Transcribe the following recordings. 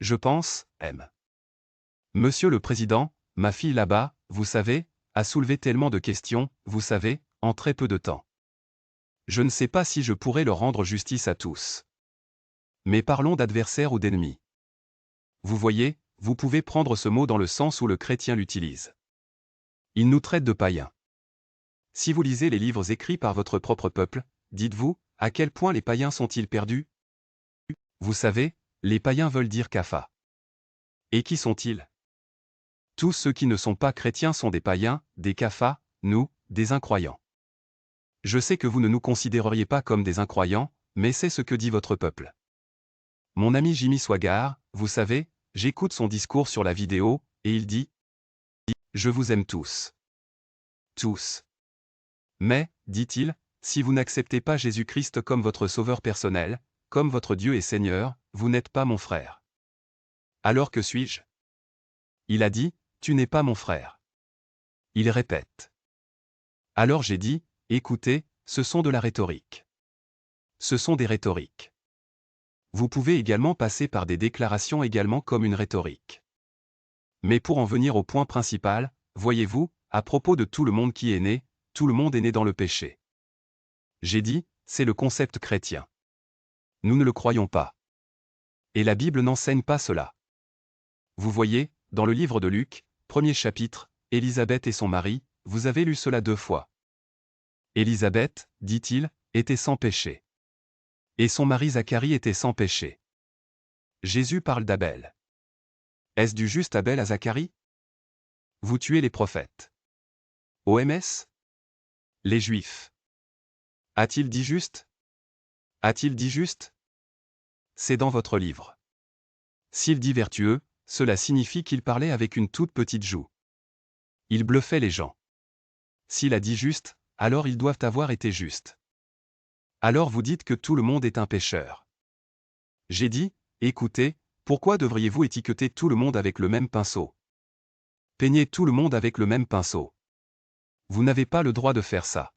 Je pense, M. Monsieur le Président, ma fille là-bas, vous savez, a soulevé tellement de questions, vous savez, en très peu de temps. Je ne sais pas si je pourrais leur rendre justice à tous. Mais parlons d'adversaires ou d'ennemis. Vous voyez, vous pouvez prendre ce mot dans le sens où le chrétien l'utilise. Il nous traite de païens. Si vous lisez les livres écrits par votre propre peuple, dites-vous, à quel point les païens sont-ils perdus? Vous savez, les païens veulent dire Kapha. Et qui sont-ils? Tous ceux qui ne sont pas chrétiens sont des païens, des Kapha, nous, des incroyants. Je sais que vous ne nous considéreriez pas comme des incroyants, mais c'est ce que dit votre peuple. Mon ami Jimmy Swaggart, vous savez, j'écoute son discours sur la vidéo, et il dit « Je vous aime tous. Tous. Mais, dit-il, si vous n'acceptez pas Jésus-Christ comme votre sauveur personnel, comme votre Dieu et Seigneur, vous n'êtes pas mon frère. Alors que suis-je? Il a dit, tu n'es pas mon frère. Il répète. Alors j'ai dit, écoutez, ce sont de la rhétorique. Ce sont des rhétoriques. Vous pouvez également passer par des déclarations également comme une rhétorique. Mais pour en venir au point principal, voyez-vous, à propos de tout le monde qui est né, tout le monde est né dans le péché. J'ai dit, c'est le concept chrétien. Nous ne le croyons pas. Et la Bible n'enseigne pas cela. Vous voyez, dans le livre de Luc, premier chapitre, Élisabeth et son mari, vous avez lu cela 2 fois. Élisabeth, dit-il, était sans péché. Et son mari Zacharie était sans péché. Jésus parle d'Abel. Est-ce du juste Abel à Zacharie? Vous tuez les prophètes. OMS? Les Juifs. A-t-il dit juste? A-t-il dit juste? C'est dans votre livre. S'il dit vertueux, cela signifie qu'il parlait avec une toute petite joue. Il bluffait les gens. S'il a dit juste, alors ils doivent avoir été justes. Alors vous dites que tout le monde est un pécheur. J'ai dit, écoutez, pourquoi devriez-vous étiqueter tout le monde avec le même pinceau? Peignez tout le monde avec le même pinceau. Vous n'avez pas le droit de faire ça.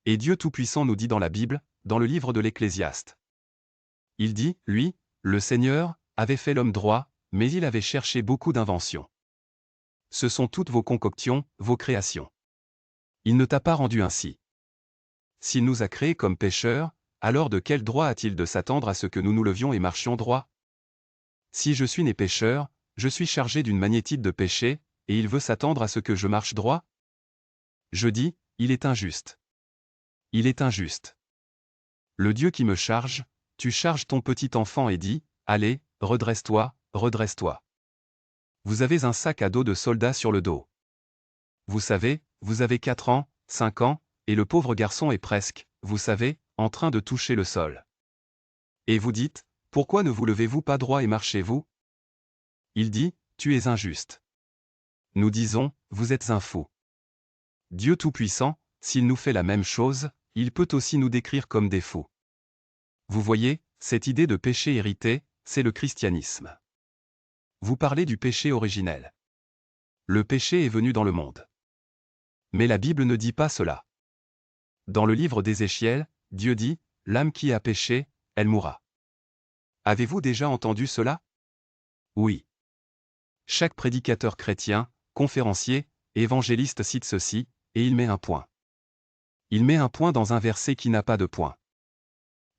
Et Dieu Tout-Puissant nous dit dans la Bible, dans le livre de l'Ecclésiaste. Il dit, lui, le Seigneur, avait fait l'homme droit, mais il avait cherché beaucoup d'inventions. Ce sont toutes vos concoctions, vos créations. Il ne t'a pas rendu ainsi. S'il nous a créés comme pécheurs, alors de quel droit a-t-il de s'attendre à ce que nous nous levions et marchions droit? Si je suis né pécheur, je suis chargé d'une magnétite de péché, et il veut s'attendre à ce que je marche droit? Je dis, il est injuste. Il est injuste. Le Dieu qui me charge, tu charges ton petit enfant et dis, allez, redresse-toi, redresse-toi. Vous avez un sac à dos de soldat sur le dos. Vous savez, vous avez 4 ans, 5 ans, et le pauvre garçon est presque, vous savez, en train de toucher le sol. Et vous dites, pourquoi ne vous levez-vous pas droit et marchez-vous? Il dit, tu es injuste. Nous disons, vous êtes un fou. Dieu Tout-Puissant, s'il nous fait la même chose, il peut aussi nous décrire comme des fous. Vous voyez, cette idée de péché hérité, c'est le christianisme. Vous parlez du péché originel. Le péché est venu dans le monde. Mais la Bible ne dit pas cela. Dans le livre d'Ézéchiel, Dieu dit, l'âme qui a péché, elle mourra. Avez-vous déjà entendu cela? Oui. Chaque prédicateur chrétien, conférencier, évangéliste cite ceci, et il met un point. Il met un point dans un verset qui n'a pas de point.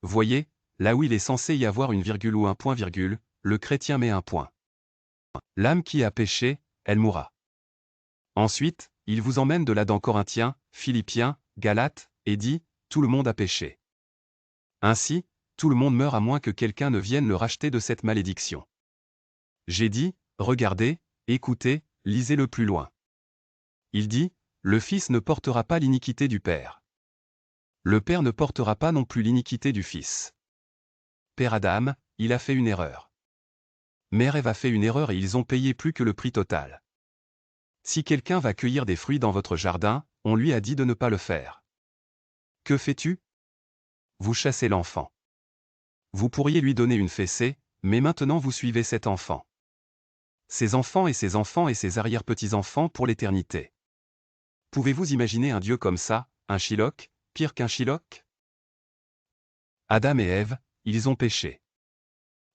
Voyez, là où il est censé y avoir une virgule ou un point virgule, le chrétien met un point. L'âme qui a péché, elle mourra. Ensuite, il vous emmène de là dans Corinthiens, Philippiens, Galates, et dit, tout le monde a péché. Ainsi, tout le monde meurt à moins que quelqu'un ne vienne le racheter de cette malédiction. J'ai dit, regardez, écoutez, lisez-le plus loin. Il dit, le Fils ne portera pas l'iniquité du Père. Le Père ne portera pas non plus l'iniquité du Fils. Père Adam, il a fait une erreur. Mère Ève a fait une erreur et ils ont payé plus que le prix total. Si quelqu'un va cueillir des fruits dans votre jardin, on lui a dit de ne pas le faire. Que fais-tu? Vous chassez l'enfant. Vous pourriez lui donner une fessée, mais maintenant vous suivez cet enfant. Ses enfants et ses enfants et ses arrière-petits-enfants pour l'éternité. Pouvez-vous imaginer un Dieu comme ça, un Shylock, pire qu'un Shylock? Adam et Ève, ils ont péché.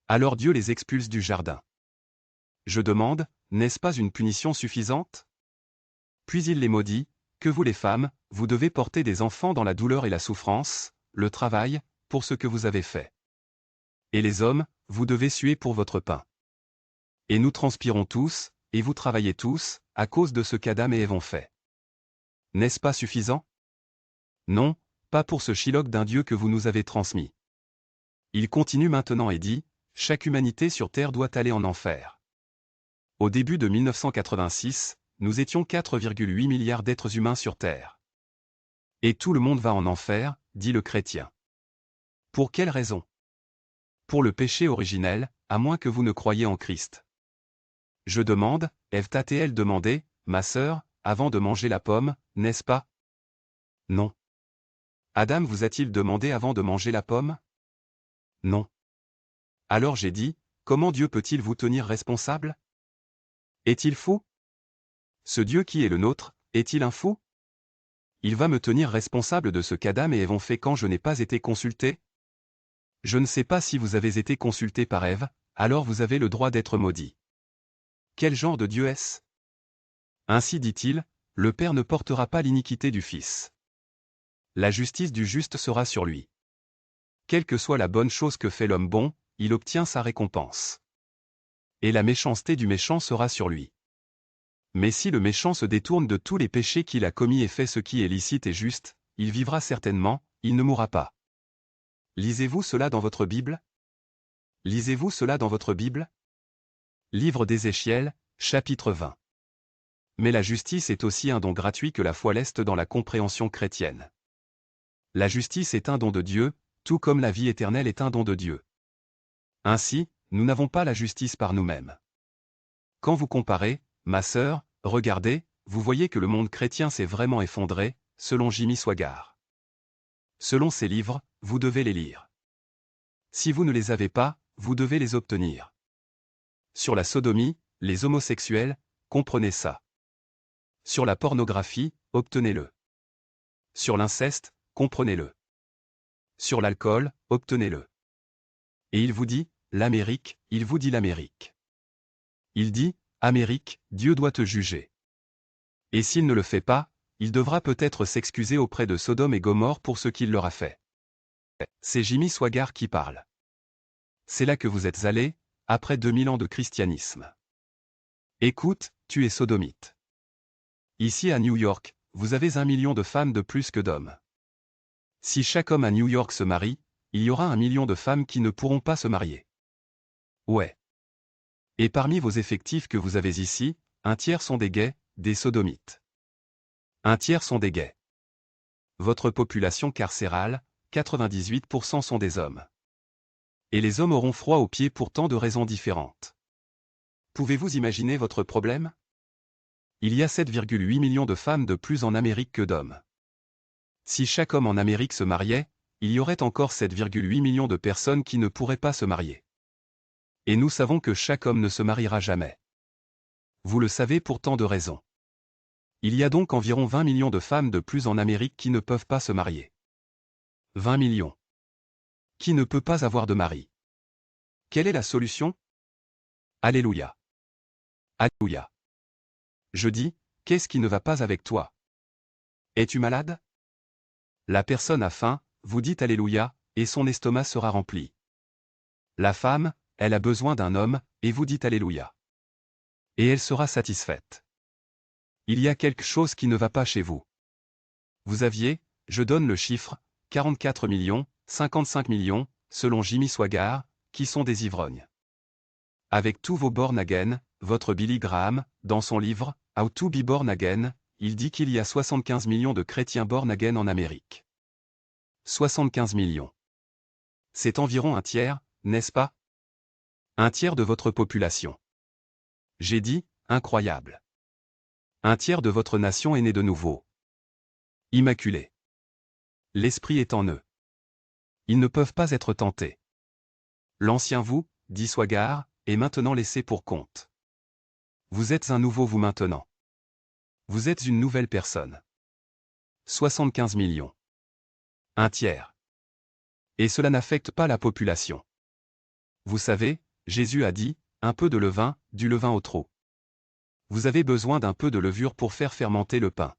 Alors Dieu les expulse du jardin. Je demande, n'est-ce pas une punition suffisante? Puis il les maudit, que vous les femmes, vous devez porter des enfants dans la douleur et la souffrance, le travail, pour ce que vous avez fait. Et les hommes, vous devez suer pour votre pain. Et nous transpirons tous, et vous travaillez tous, à cause de ce qu'Adam et Ève ont fait. N'est-ce pas suffisant? Non, pas pour ce Shiloh d'un Dieu que vous nous avez transmis. Il continue maintenant et dit, chaque humanité sur Terre doit aller en enfer. Au début de 1986, nous étions 4,8 milliards d'êtres humains sur Terre. Et tout le monde va en enfer, dit le chrétien. Pour quelle raison? Pour le péché originel, à moins que vous ne croyiez en Christ. Je demande, Ève t'a-t-elle demandé, ma sœur, avant de manger la pomme, n'est-ce pas? Non. Adam vous a-t-il demandé avant de manger la pomme? Non. Alors j'ai dit, comment Dieu peut-il vous tenir responsable? Est-il fou? Ce Dieu qui est le nôtre, est-il un fou? Il va me tenir responsable de ce qu'Adam et Ève ont fait quand je n'ai pas été consulté? Je ne sais pas si vous avez été consulté par Ève, alors vous avez le droit d'être maudit. Quel genre de Dieu est-ce? Ainsi dit-il, le Père ne portera pas l'iniquité du Fils. La justice du juste sera sur lui. Quelle que soit la bonne chose que fait l'homme bon, il obtient sa récompense. Et la méchanceté du méchant sera sur lui. Mais si le méchant se détourne de tous les péchés qu'il a commis et fait ce qui est licite et juste, il vivra certainement, il ne mourra pas. Lisez-vous cela dans votre Bible? Lisez-vous cela dans votre Bible? Livre d'Ézéchiel, chapitre 20. Mais la justice est aussi un don gratuit que la foi l'est dans la compréhension chrétienne. La justice est un don de Dieu, tout comme la vie éternelle est un don de Dieu. Ainsi, nous n'avons pas la justice par nous-mêmes. Quand vous comparez, ma sœur, regardez, vous voyez que le monde chrétien s'est vraiment effondré, selon Jimmy Swaggart. Selon ses livres, vous devez les lire. Si vous ne les avez pas, vous devez les obtenir. Sur la sodomie, les homosexuels, comprenez ça. Sur la pornographie, obtenez-le. Sur l'inceste, comprenez-le. Sur l'alcool, obtenez-le. Et il vous dit, l'Amérique, il vous dit l'Amérique. Il dit, Amérique, Dieu doit te juger. Et s'il ne le fait pas, il devra peut-être s'excuser auprès de Sodome et Gomorrhe pour ce qu'il leur a fait. C'est Jimmy Swaggart qui parle. C'est là que vous êtes allés, après 2000 ans de christianisme. Écoute, tu es sodomite. Ici à New York, vous avez 1 million de femmes de plus que d'hommes. Si chaque homme à New York se marie, il y aura 1 million de femmes qui ne pourront pas se marier. Ouais. Et parmi vos effectifs que vous avez ici, un tiers sont des gays, des sodomites. Un tiers sont des gays. Votre population carcérale, 98% sont des hommes. Et les hommes auront froid aux pieds pour tant de raisons différentes. Pouvez-vous imaginer votre problème? Il y a 7,8 millions de femmes de plus en Amérique que d'hommes. Si chaque homme en Amérique se mariait, il y aurait encore 7,8 millions de personnes qui ne pourraient pas se marier. Et nous savons que chaque homme ne se mariera jamais. Vous le savez pour tant de raisons. Il y a donc environ 20 millions de femmes de plus en Amérique qui ne peuvent pas se marier. 20 millions. Qui ne peut pas avoir de mari? Quelle est la solution? Alléluia. Alléluia. Je dis, qu'est-ce qui ne va pas avec toi? Es-tu malade? La personne a faim, vous dites Alléluia, et son estomac sera rempli. La femme, elle a besoin d'un homme, et vous dites Alléluia. Et elle sera satisfaite. Il y a quelque chose qui ne va pas chez vous. Vous aviez, je donne le chiffre, 44 millions, 55 millions, selon Jimmy Swaggart, qui sont des ivrognes. Avec tous vos born again, votre Billy Graham, dans son livre, How to be born again, il dit qu'il y a 75 millions de chrétiens born again en Amérique. 75 millions. C'est environ un tiers, n'est-ce pas? Un tiers de votre population. J'ai dit, incroyable. Un tiers de votre nation est né de nouveau. Immaculé. L'esprit est en eux. Ils ne peuvent pas être tentés. L'ancien vous, dit Swaggart, est maintenant laissé pour compte. Vous êtes un nouveau vous maintenant. Vous êtes une nouvelle personne. 75 millions. Un tiers. Et cela n'affecte pas la population. Vous savez, Jésus a dit, un peu de levain, du levain au trop. Vous avez besoin d'un peu de levure pour faire fermenter le pain.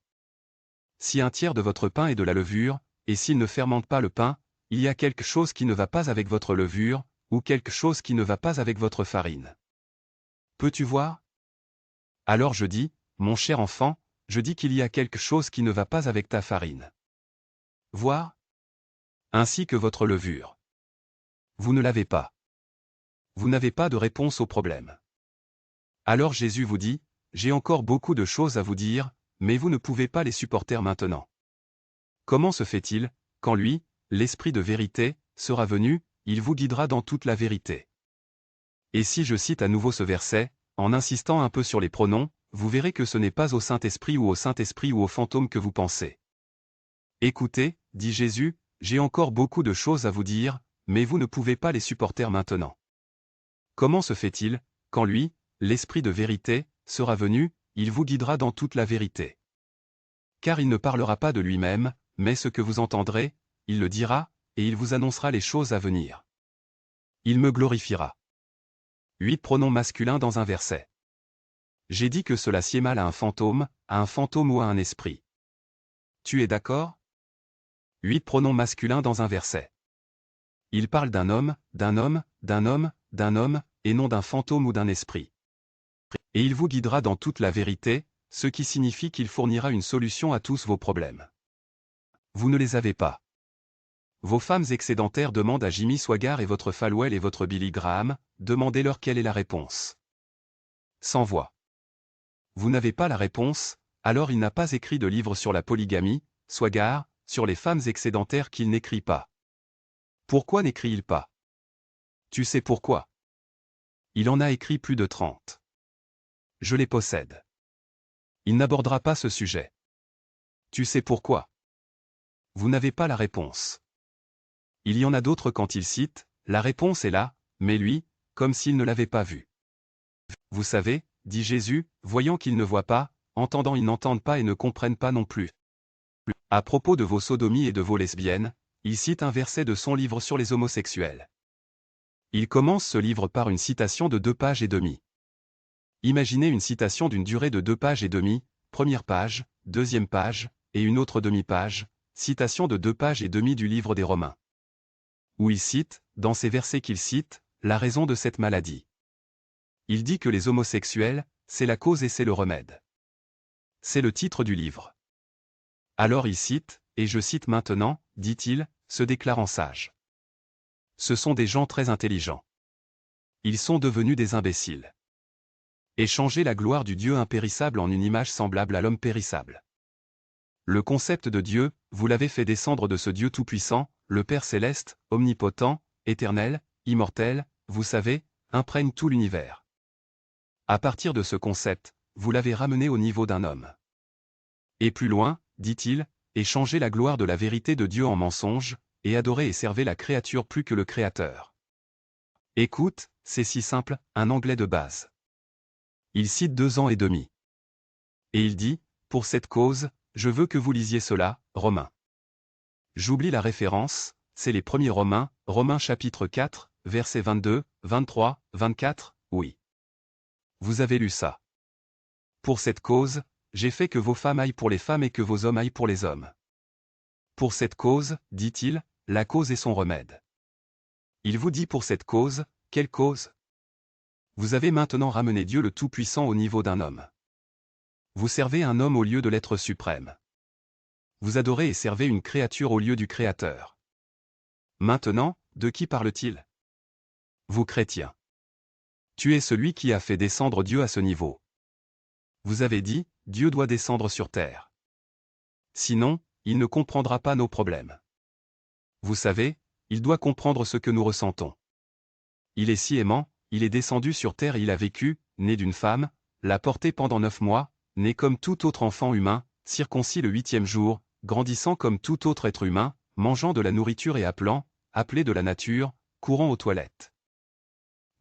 Si un tiers de votre pain est de la levure, et s'il ne fermente pas le pain, il y a quelque chose qui ne va pas avec votre levure, ou quelque chose qui ne va pas avec votre farine. Peux-tu voir? Alors je dis, mon cher enfant, je dis qu'il y a quelque chose qui ne va pas avec ta farine. Voir? Ainsi que votre levure. Vous ne l'avez pas. Vous n'avez pas de réponse au problème. Alors Jésus vous dit, j'ai encore beaucoup de choses à vous dire, mais vous ne pouvez pas les supporter maintenant. Comment se fait-il, quand lui, l'Esprit de vérité, sera venu, il vous guidera dans toute la vérité. Et si je cite à nouveau ce verset, en insistant un peu sur les pronoms, vous verrez que ce n'est pas au Saint-Esprit ou au fantôme que vous pensez. Écoutez, dit Jésus, j'ai encore beaucoup de choses à vous dire, mais vous ne pouvez pas les supporter maintenant. Comment se fait-il, quand lui, l'Esprit de vérité, sera venu, il vous guidera dans toute la vérité. Car il ne parlera pas de lui-même, mais ce que vous entendrez, il le dira, et il vous annoncera les choses à venir. Il me glorifiera. 8 pronoms masculins dans un verset. J'ai dit que cela sied mal à un fantôme ou à un esprit. Tu es d'accord? 8 pronoms masculins dans un verset. Il parle d'un homme, et non d'un fantôme ou d'un esprit. Et il vous guidera dans toute la vérité, ce qui signifie qu'il fournira une solution à tous vos problèmes. Vous ne les avez pas. Vos femmes excédentaires demandent à Jimmy Swaggart et votre Falwell et votre Billy Graham, demandez-leur quelle est la réponse. Sans voix. Vous n'avez pas la réponse, alors il n'a pas écrit de livre sur la polygamie, Swaggart, sur les femmes excédentaires qu'il n'écrit pas. Pourquoi n'écrit-il pas? Tu sais pourquoi? Il en a écrit plus de 30. Je les possède. Il n'abordera pas ce sujet. Tu sais pourquoi? Vous n'avez pas la réponse. Il y en a d'autres quand il cite, la réponse est là, mais lui, comme s'il ne l'avait pas vue. Vous savez, dit Jésus, voyant qu'ils ne voient pas, entendant ils n'entendent pas et ne comprennent pas non plus. À propos de vos sodomies et de vos lesbiennes, il cite un verset de son livre sur les homosexuels. Il commence ce livre par une citation de 2 pages et demie. Imaginez une citation d'une durée de 2 pages et demie, première page, deuxième page, et une autre demi-page, citation de 2 pages et demie du livre des Romains. Où il cite, dans ces versets qu'il cite, la raison de cette maladie. Il dit que les homosexuels, c'est la cause et c'est le remède. C'est le titre du livre. Alors il cite, et je cite maintenant, dit-il, se déclarant sage. Ce sont des gens très intelligents. Ils sont devenus des imbéciles. Et changer la gloire du Dieu impérissable en une image semblable à l'homme périssable. Le concept de Dieu, vous l'avez fait descendre de ce Dieu tout-puissant, le Père céleste, omnipotent, éternel, immortel, vous savez, imprègne tout l'univers. À partir de ce concept, vous l'avez ramené au niveau d'un homme. Et plus loin, dit-il, et changez la gloire de la vérité de Dieu en mensonge, et adorez et servez la créature plus que le Créateur. Écoute, c'est si simple, un anglais de base. Il cite 2 ans et demi. Et il dit, pour cette cause, je veux que vous lisiez cela, Romains. J'oublie la référence, c'est les premiers Romains, Romains chapitre 4, versets 22, 23, 24, oui. Vous avez lu ça. Pour cette cause, j'ai fait que vos femmes aillent pour les femmes et que vos hommes aillent pour les hommes. Pour cette cause, dit-il, la cause est son remède. Il vous dit pour cette cause, quelle cause? Vous avez maintenant ramené Dieu le Tout-Puissant au niveau d'un homme. Vous servez un homme au lieu de l'être suprême. Vous adorez et servez une créature au lieu du Créateur. Maintenant, de qui parle-t-il? Vous chrétiens. Tu es celui qui a fait descendre Dieu à ce niveau. Vous avez dit, Dieu doit descendre sur terre. Sinon, il ne comprendra pas nos problèmes. Vous savez, il doit comprendre ce que nous ressentons. Il est si aimant, il est descendu sur terre et il a vécu, né d'une femme, l'a porté pendant 9 mois, né comme tout autre enfant humain, circoncis le 8e jour, grandissant comme tout autre être humain, mangeant de la nourriture et appelant, appelé de la nature, courant aux toilettes.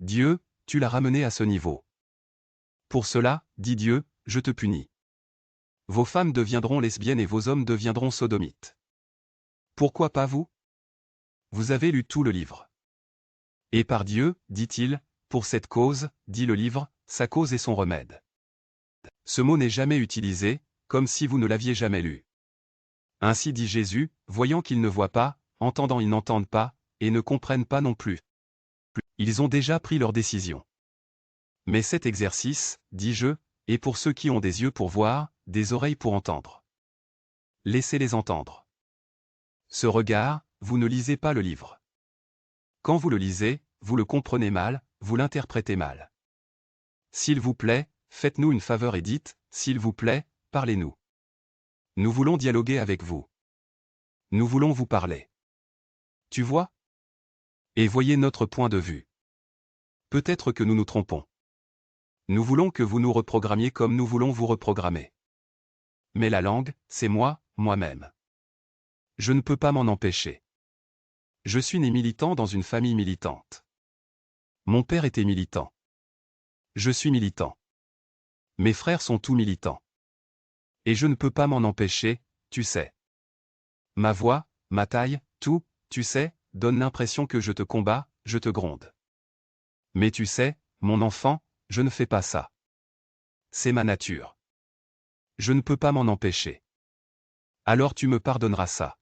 Dieu, tu l'as ramené à ce niveau. Pour cela, dit Dieu, je te punis. Vos femmes deviendront lesbiennes et vos hommes deviendront sodomites. Pourquoi pas vous? Vous avez lu tout le livre. Et par Dieu, dit-il, pour cette cause, dit le livre, sa cause est son remède. Ce mot n'est jamais utilisé, comme si vous ne l'aviez jamais lu. Ainsi dit Jésus, voyant qu'ils ne voient pas, entendant ils n'entendent pas, et ne comprennent pas non plus. Ils ont déjà pris leur décision. Mais cet exercice, dis-je, est pour ceux qui ont des yeux pour voir, des oreilles pour entendre. Laissez-les entendre. Ce regard, vous ne lisez pas le livre. Quand vous le lisez, vous le comprenez mal, vous l'interprétez mal. S'il vous plaît, faites-nous une faveur et dites, s'il vous plaît, parlez-nous. Nous voulons dialoguer avec vous. Nous voulons vous parler. Tu vois? Et voyez notre point de vue. Peut-être que nous nous trompons. Nous voulons que vous nous reprogrammiez comme nous voulons vous reprogrammer. Mais la langue, c'est moi, moi-même. Je ne peux pas m'en empêcher. Je suis né militant dans une famille militante. Mon père était militant. Je suis militant. Mes frères sont tous militants. Et je ne peux pas m'en empêcher, tu sais. Ma voix, ma taille, tout, tu sais, donne l'impression que je te combats, je te gronde. Mais tu sais, mon enfant, je ne fais pas ça. C'est ma nature. Je ne peux pas m'en empêcher. Alors tu me pardonneras ça.